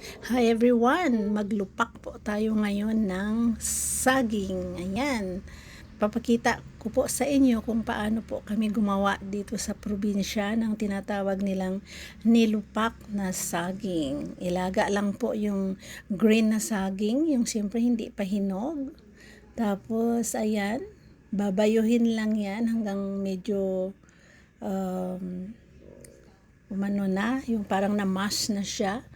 Hi everyone! Maglupak po tayo ngayon ng saging. Ayan. Papakita ko po sa inyo kung paano po kami gumawa dito sa probinsya ng tinatawag nilang nilupak na saging. Ilaga lang po yung green na saging, yung siyempre hindi pa hinog. Tapos, ayan, babayuhin lang yan hanggang medyo umano na, yung parang na-mash na siya.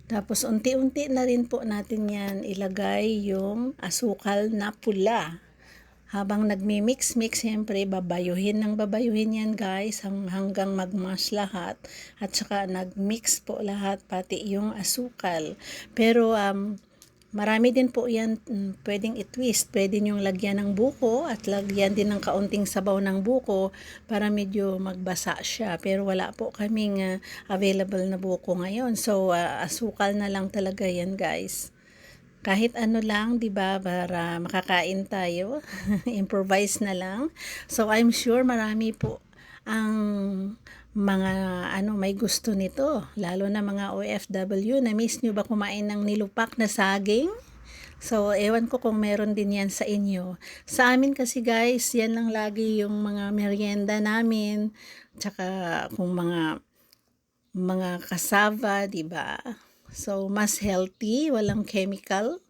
Tapos unti-unti na rin po natin yan ilagay yung asukal na pula. Habang nagmi-mix-mix, siyempre babayuhin ng babayuhin yan guys hanggang mag-mash lahat. At saka nag-mix po lahat pati yung asukal. Pero marami din po yan pwedeng i-twist. Pwede nyong lagyan ng buko at lagyan din ng kaunting sabaw ng buko para medyo magbasa siya. Pero wala po kaming available na buko ngayon. So, asukal na lang talaga yan guys. Kahit ano lang, 'di ba, para makakain tayo. Improvise na lang. So, I'm sure marami po ang mga may gusto nito, lalo na mga OFW. Na-miss nyo ba kumain ng nilupak na saging? So, ewan ko kung meron din yan sa inyo. Sa amin kasi guys, yan lang lagi yung mga merienda namin. Tsaka kung mga cassava, 'di ba? So, mas healthy, walang chemical.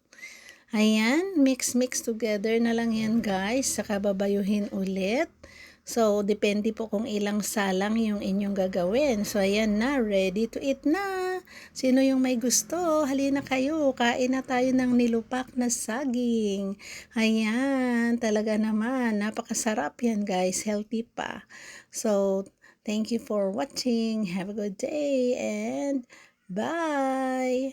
Ayan, mix together na lang yan guys. Saka babayuhin ulit. So, depende po kung ilang salang yung inyong gagawin. So, ayan na, ready to eat na. Sino yung may gusto? Halina kayo, kain na tayo ng nilupak na saging. Ayan, talaga naman, napakasarap yan guys, healthy pa. So, thank you for watching. Have a good day and bye!